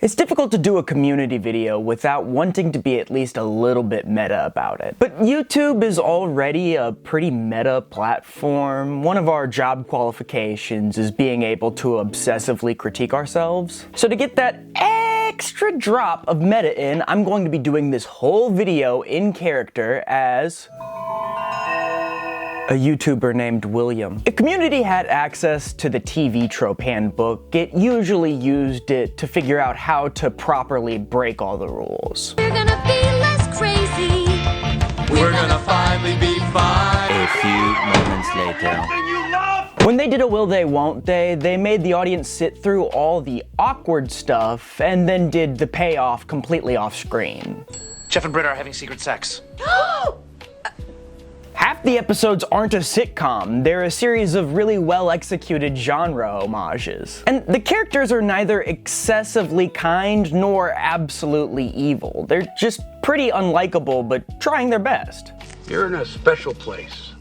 It's difficult to do a community video without wanting to be at least a little bit meta about it. But YouTube is already a pretty meta platform. One of our job qualifications is being able to obsessively critique ourselves. So to get that extra drop of meta in, I'm going to be doing this whole video in character as a YouTuber named William. If Community had access to the TV trope handbook, it usually used it to figure out how to properly break all the rules. We're gonna be less crazy. We're gonna finally be fine. A few moments later. When they did a Will They Won't They made the audience sit through all the awkward stuff and then did the payoff completely off screen. Jeff and Britta are having secret sex. Half the episodes aren't a sitcom, they're a series of really well-executed genre homages. And the characters are neither excessively kind nor absolutely evil. They're just pretty unlikable, but trying their best. You're in a special place.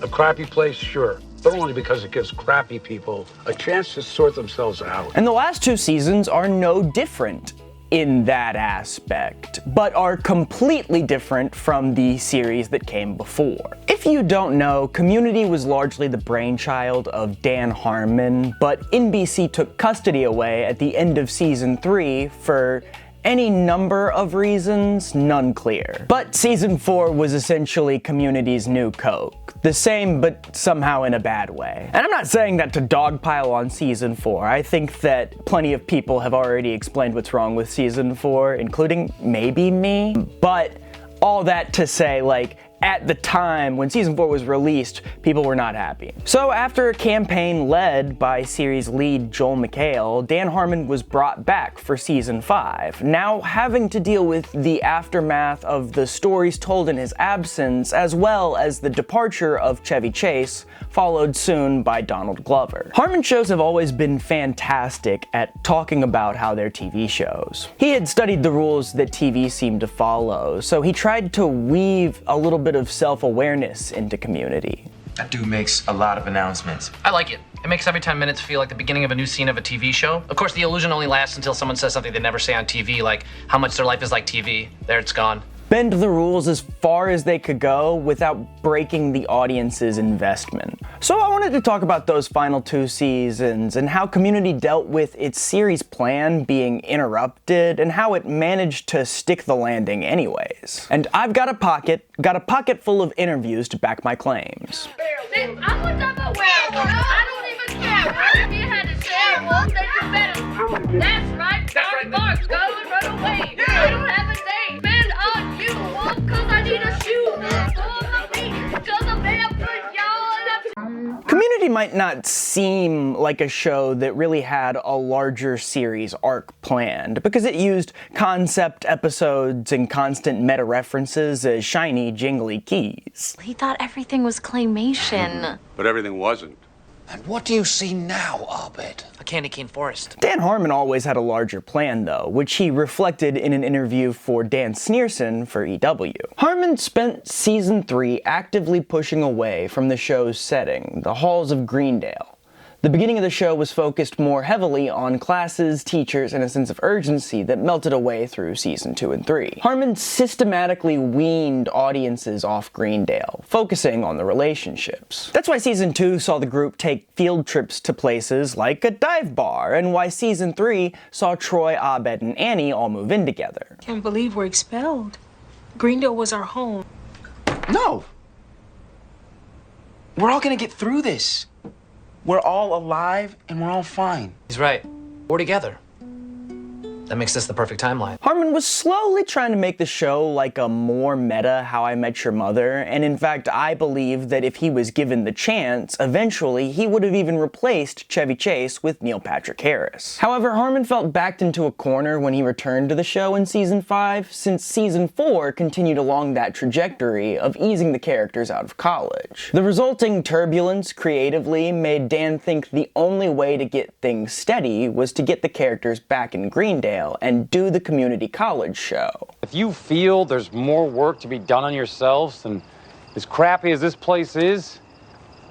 A crappy place, sure, but only because it gives crappy people a chance to sort themselves out. And the last two seasons are no different in that aspect, but are completely different from the series that came before. If you don't know, Community was largely the brainchild of Dan Harmon, but NBC took custody away at the end of season 3 for any number of reasons, none clear. But season 4 was essentially Community's new Coke. The same, but somehow in a bad way. And I'm not saying that to dogpile on season 4. I think that plenty of people have already explained what's wrong with season 4, including maybe me. But all that to say, like, at the time when season 4 was released, people were not happy. So after a campaign led by series lead Joel McHale, Dan Harmon was brought back for season 5, now having to deal with the aftermath of the stories told in his absence, as well as the departure of Chevy Chase, followed soon by Donald Glover. Harmon shows have always been fantastic at talking about how they're TV shows. He had studied the rules that TV seemed to follow, so he tried to weave a little bit of self-awareness into Community. That dude makes a lot of announcements. I like it. It makes every 10 minutes feel like the beginning of a new scene of a TV show. Of course, the illusion only lasts until someone says something they never say on TV, like how much their life is like TV. There, it's gone. Bend the rules as far as they could go without breaking the audience's investment. So I wanted to talk about those final 2 seasons and how Community dealt with its series plan being interrupted and how it managed to stick the landing anyways. And I've got a pocket full of interviews to back my claims. I'm gonna talk about werewolves. I don't even care. If you had to say wolf, then you better. That's right. Bark, go and run away. I don't have a date. Bend on you, wolf, cause I need a shoe. Pull the feet, cause the bear put y'all in a... Community might not seem like a show that really had a larger series arc planned, because it used concept episodes and constant meta references as shiny, jingly keys. He thought everything was claymation. But everything wasn't. And what do you see now, Abed? A candy cane forest. Dan Harmon always had a larger plan, though, which he reflected in an interview for Dan Sneerson for EW. Harmon spent season 3 actively pushing away from the show's setting, the halls of Greendale. The beginning of the show was focused more heavily on classes, teachers, and a sense of urgency that melted away through season 2 and 3. Harmon systematically weaned audiences off Greendale, focusing on the relationships. That's why season 2 saw the group take field trips to places like a dive bar, and why season 3 saw Troy, Abed, and Annie all move in together. Can't believe we're expelled. Greendale was our home. No! We're all gonna get through this. We're all alive and we're all fine. He's right. We're together. That makes this the perfect timeline. Harmon was slowly trying to make the show like a more meta How I Met Your Mother, and in fact I believe that if he was given the chance, eventually he would have even replaced Chevy Chase with Neil Patrick Harris. However, Harmon felt backed into a corner when he returned to the show in season 5, since season 4 continued along that trajectory of easing the characters out of college. The resulting turbulence creatively made Dan think the only way to get things steady was to get the characters back in Greendale and do the community college show. If you feel there's more work to be done on yourselves, then as crappy as this place is,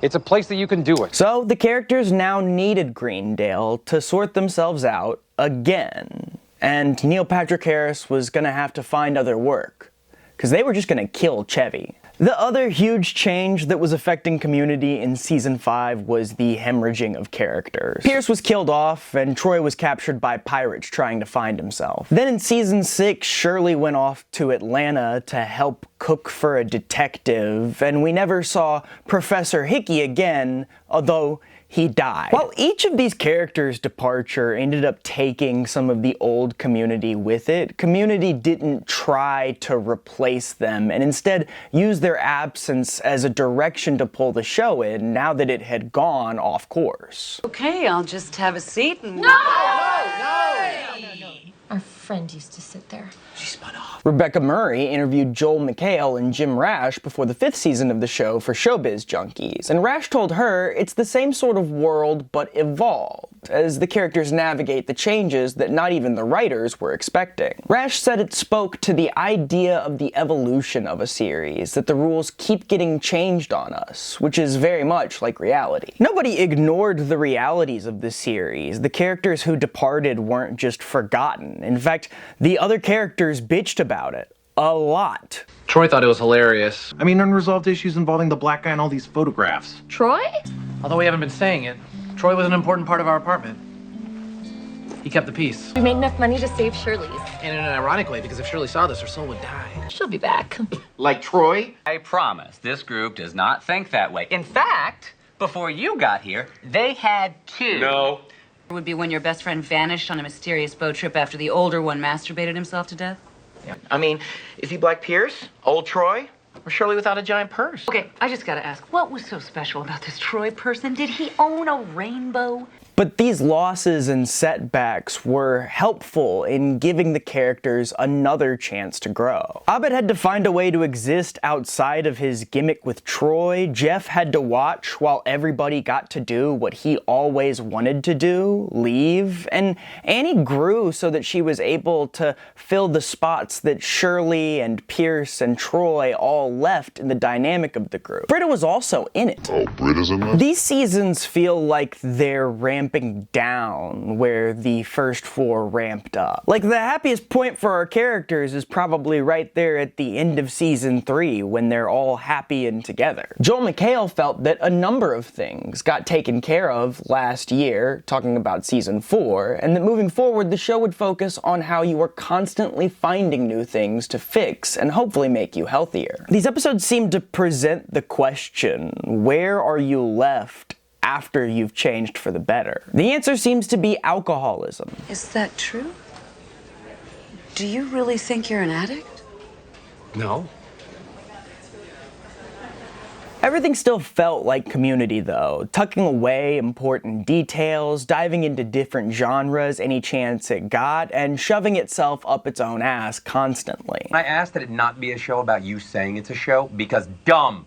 it's a place that you can do it. So the characters now needed Greendale to sort themselves out again. and Neil Patrick Harris was gonna have to find other work, because they were just gonna kill Chevy. The other huge change that was affecting Community in Season 5 was the hemorrhaging of characters. Pierce was killed off, and Troy was captured by pirates trying to find himself. Then in Season 6, Shirley went off to Atlanta to help cook for a detective, and we never saw Professor Hickey again, although he died. While each of these characters' departure ended up taking some of the old Community with it, Community didn't try to replace them and instead used their absence as a direction to pull the show in now that it had gone off course. Okay, I'll just have a seat and... No! Our friend used to sit there. She spun off. Rebecca Murray interviewed Joel McHale and Jim Rash before the 5th season of the show for Showbiz Junkies, and Rash told her it's the same sort of world but evolved, as the characters navigate the changes that not even the writers were expecting. Rash said it spoke to the idea of the evolution of a series, that the rules keep getting changed on us, which is very much like reality. Nobody ignored the realities of the series. The characters who departed weren't just forgotten. In fact, the other characters bitched about it a lot. Troy thought it was hilarious. I mean, unresolved issues involving the black guy and all these photographs. Troy? Although we haven't been saying it, Troy was an important part of our apartment. He kept the peace. We made enough money to save Shirley's. And in an ironic way, because if Shirley saw this, her soul would die. She'll be back. Like Troy? I promise, this group does not think that way. In fact, before you got here, they had two. No. Would be when your best friend vanished on a mysterious boat trip after the older one masturbated himself to death? Yeah. I mean, is he Black Pierce? Old Troy? Or Shirley without a giant purse? Okay, I just gotta ask, what was so special about this Troy person? Did he own a rainbow? But these losses and setbacks were helpful in giving the characters another chance to grow. Abed had to find a way to exist outside of his gimmick with Troy, Jeff had to watch while everybody got to do what he always wanted to do, leave, and Annie grew so that she was able to fill the spots that Shirley and Pierce and Troy all left in the dynamic of the group. Britta was also in it. Oh, Britta's in it? These seasons feel like they're ramping down where the first 4 ramped up. Like, the happiest point for our characters is probably right there at the end of season 3 when they're all happy and together. Joel McHale felt that a number of things got taken care of last year, talking about season 4, and that moving forward the show would focus on how you are constantly finding new things to fix and hopefully make you healthier. These episodes seem to present the question, where are you left after you've changed for the better? The answer seems to be alcoholism. Is that true? Do you really think you're an addict? No. Everything still felt like Community though, tucking away important details, diving into different genres any chance it got, and shoving itself up its own ass constantly. I asked that it not be a show about you saying it's a show because dumb.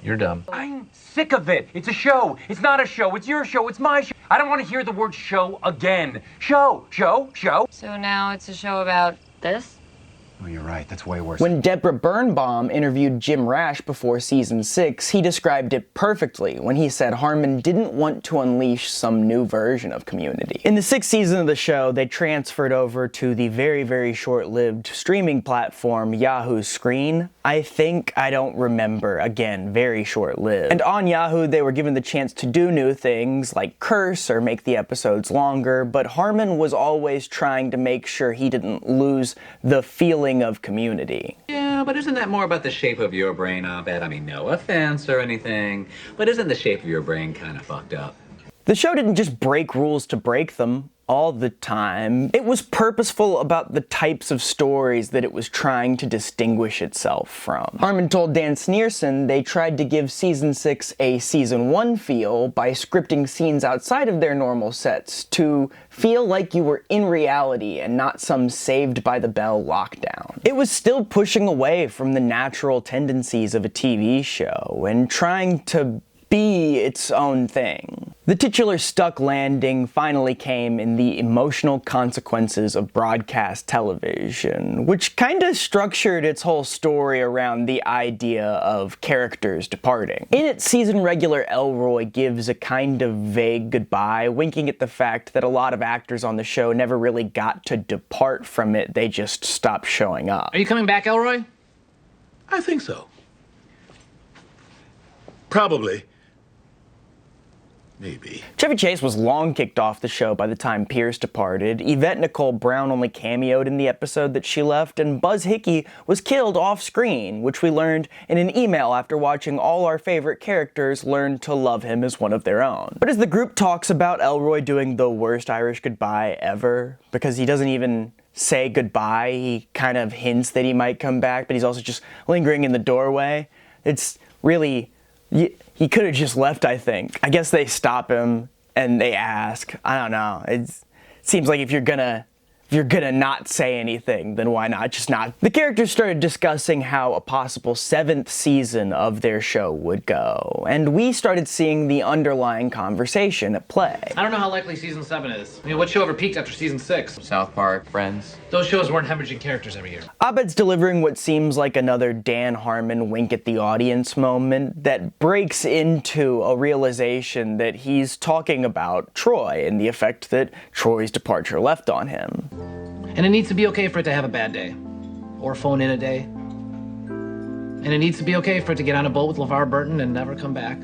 You're dumb. I'm sick of it. It's a show. It's not a show. It's your show. It's my show. I don't want to hear the word show again. Show. So now it's a show about this? Oh, you're right. That's way worse. When Deborah Birnbaum interviewed Jim Rash before season 6, he described it perfectly when he said Harmon didn't want to unleash some new version of Community. In the 6th season of the show, they transferred over to the very, very short-lived streaming platform Yahoo Screen. I don't remember. Again, very short-lived. And on Yahoo, they were given the chance to do new things like curse or make the episodes longer, but Harmon was always trying to make sure he didn't lose the feeling of Community. Yeah, but isn't that more about the shape of your brain, Abed? I mean, no offense or anything, but isn't the shape of your brain kind of fucked up? The show didn't just break rules to break them all the time. It was purposeful about the types of stories that it was trying to distinguish itself from. Harmon told Dan Sneerson they tried to give season 6 a season 1 feel by scripting scenes outside of their normal sets to feel like you were in reality and not some Saved by the Bell lockdown. It was still pushing away from the natural tendencies of a TV show and trying to be its own thing. The titular stuck landing finally came in the emotional consequences of broadcast television, which kinda structured its whole story around the idea of characters departing. In it, season regular Elroy gives a kind of vague goodbye, winking at the fact that a lot of actors on the show never really got to depart from it, they just stopped showing up. Are you coming back, Elroy? I think so. Probably. Maybe. Chevy Chase was long kicked off the show by the time Pierce departed, Yvette Nicole Brown only cameoed in the episode that she left, and Buzz Hickey was killed off screen, which we learned in an email after watching all our favorite characters learn to love him as one of their own. But as the group talks about Elroy doing the worst Irish goodbye ever, because he doesn't even say goodbye, he kind of hints that he might come back, but he's also just lingering in the doorway. It's really... He could have just left, I think. I guess they stop him and they ask. I don't know. It seems like if you're gonna not say anything, then why not just not? The characters started discussing how a possible 7th season of their show would go, and we started seeing the underlying conversation at play. I don't know how likely season 7 is. I mean, what show ever peaked after season 6? South Park, Friends. Those shows weren't hemorrhaging characters every year. Abed's delivering what seems like another Dan Harmon wink at the audience moment that breaks into a realization that he's talking about Troy and the effect that Troy's departure left on him. And it needs to be okay for it to have a bad day. Or phone in a day. And it needs to be okay for it to get on a boat with LeVar Burton and never come back.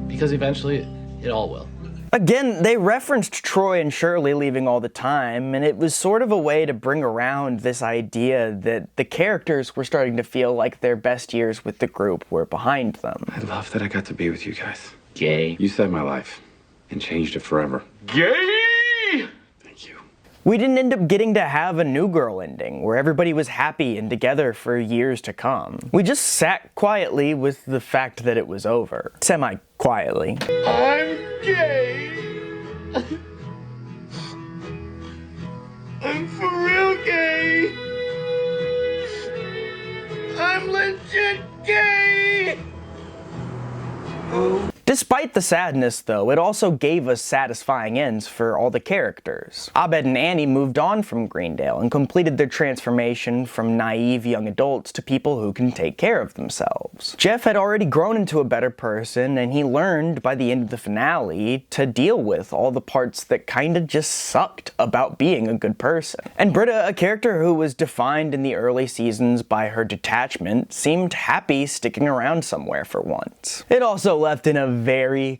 Because eventually, it all will. Again, they referenced Troy and Shirley leaving all the time, and it was sort of a way to bring around this idea that the characters were starting to feel like their best years with the group were behind them. I love that I got to be with you guys. Gay. You saved my life and changed it forever. Gay! We didn't end up getting to have a New Girl ending, where everybody was happy and together for years to come. We just sat quietly with the fact that it was over. Semi-quietly. I'm gay. I'm for real gay. I'm legit gay. Despite the sadness, though, it also gave us satisfying ends for all the characters. Abed and Annie moved on from Greendale and completed their transformation from naive young adults to people who can take care of themselves. Jeff had already grown into a better person, and he learned by the end of the finale to deal with all the parts that kinda just sucked about being a good person. And Britta, a character who was defined in the early seasons by her detachment, seemed happy sticking around somewhere for once. It also left in a very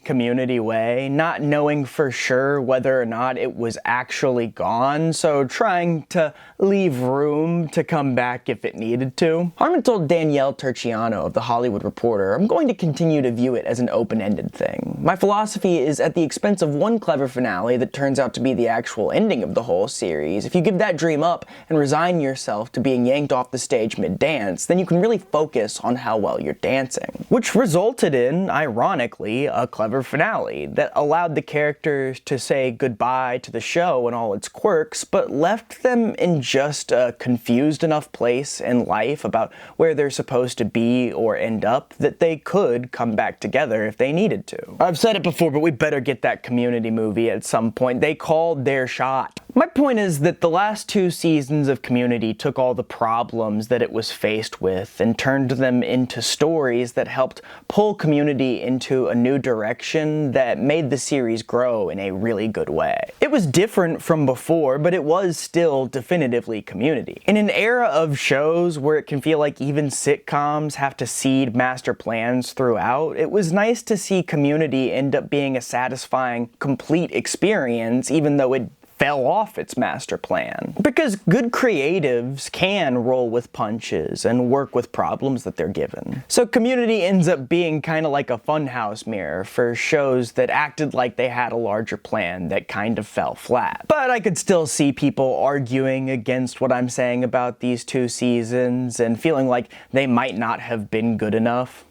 Community way, not knowing for sure whether or not it was actually gone, so trying to leave room to come back if it needed to. Harmon told Danielle Terciano of The Hollywood Reporter, "I'm going to continue to view it as an open-ended thing. My philosophy is at the expense of one clever finale that turns out to be the actual ending of the whole series. If you give that dream up and resign yourself to being yanked off the stage mid-dance, then you can really focus on how well you're dancing." Which resulted in, ironically, a clever finale that allowed the characters to say goodbye to the show and all its quirks, but left them in just a confused enough place in life about where they're supposed to be or end up that they could come back together if they needed to. I've said it before, but we better get that Community movie at some point. They called their shot. My point is that the last 2 seasons of Community took all the problems that it was faced with and turned them into stories that helped pull Community into a new direction that made the series grow in a really good way. It was different from before, but it was still definitively Community. In an era of shows where it can feel like even sitcoms have to seed master plans throughout, it was nice to see Community end up being a satisfying, complete experience, even though it fell off its master plan. Because good creatives can roll with punches and work with problems that they're given. So Community ends up being kind of like a funhouse mirror for shows that acted like they had a larger plan that kind of fell flat. But I could still see people arguing against what I'm saying about these 2 seasons and feeling like they might not have been good enough.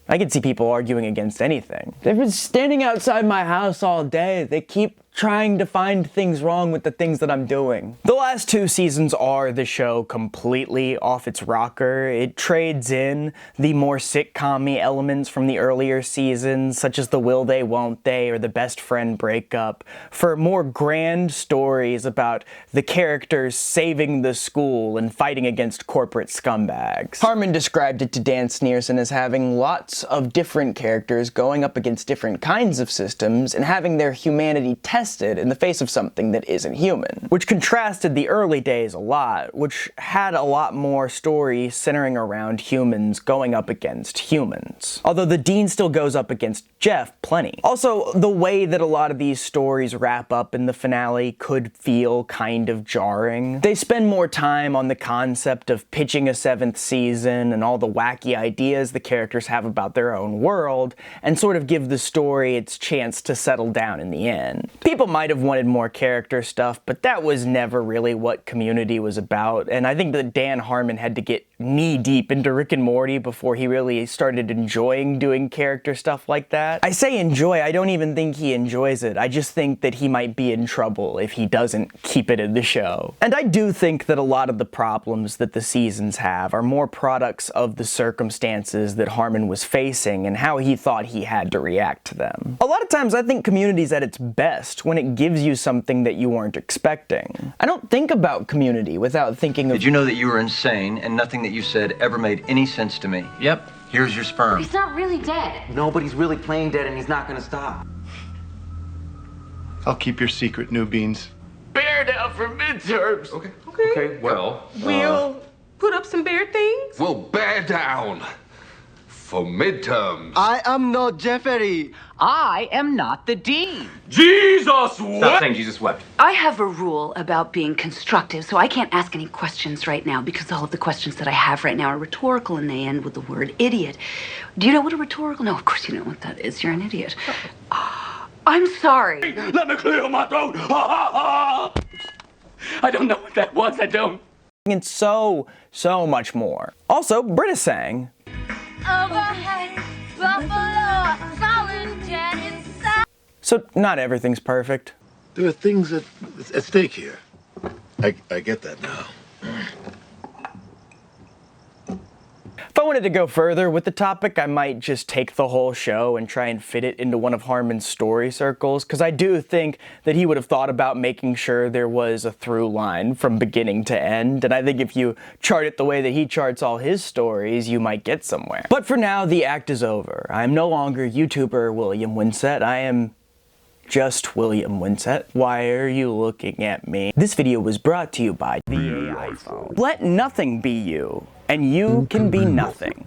I could see people arguing against anything. They've been standing outside my house all day. They keep trying to find things wrong with the things that I'm doing. The last 2 seasons are the show completely off its rocker. It trades in the more sitcom-y elements from the earlier seasons, such as the will they, won't they, or the best friend breakup, for more grand stories about the characters saving the school and fighting against corporate scumbags. Harmon described it to Dan Sneerson as having lots of different characters going up against different kinds of systems and having their humanity tested in the face of something that isn't human, which contrasted the early days a lot, which had a lot more stories centering around humans going up against humans. Although the Dean still goes up against Jeff plenty. Also, the way that a lot of these stories wrap up in the finale could feel kind of jarring. They spend more time on the concept of pitching a 7th season and all the wacky ideas the characters have about their own world, and sort of give the story its chance to settle down in the end. People might have wanted more character stuff, but that was never really what Community was about, and I think that Dan Harmon had to get knee-deep into Rick and Morty before he really started enjoying doing character stuff like that. I say enjoy, I don't even think he enjoys it. I just think that he might be in trouble if he doesn't keep it in the show. And I do think that a lot of the problems that the seasons have are more products of the circumstances that Harmon was facing and how he thought he had to react to them. A lot of times I think Community's at its best when it gives you something that you weren't expecting. I don't think about Community without thinking of— Did you know that you were insane and nothing that you said ever made any sense to me? Yep. Here's your sperm. He's not really dead. No, but he's really playing dead and he's not gonna stop. I'll keep your secret, New Beans. Bear down for midterms. Okay. Okay, well. We'll put up some bear things. We'll bear down for midterms. I am not Jeffrey. I am not the Dean. Jesus Stop wept. saying Jesus wept. I have a rule about being constructive, so I can't ask any questions right now because all of the questions that I have right now are rhetorical and they end with the word idiot. Do you know what a rhetorical? No, of course you know what that is. You're an idiot. I'm sorry. Let me clear my throat. I don't know what that was. I don't. And so much more. Also, Britta sang. Overhead, buffalo, fallen jet inside. So not everything's perfect. There are things at stake here. I get that now. If I wanted to go further with the topic, I might just take the whole show and try and fit it into one of Harmon's story circles, because I do think that he would have thought about making sure there was a through line from beginning to end, and I think if you chart it the way that he charts all his stories, you might get somewhere. But for now, the act is over. I am no longer YouTuber William Winsett. I am just William Winsett. Why are you looking at me? This video was brought to you by the AI phone. Let nothing be you, and you can be nothing.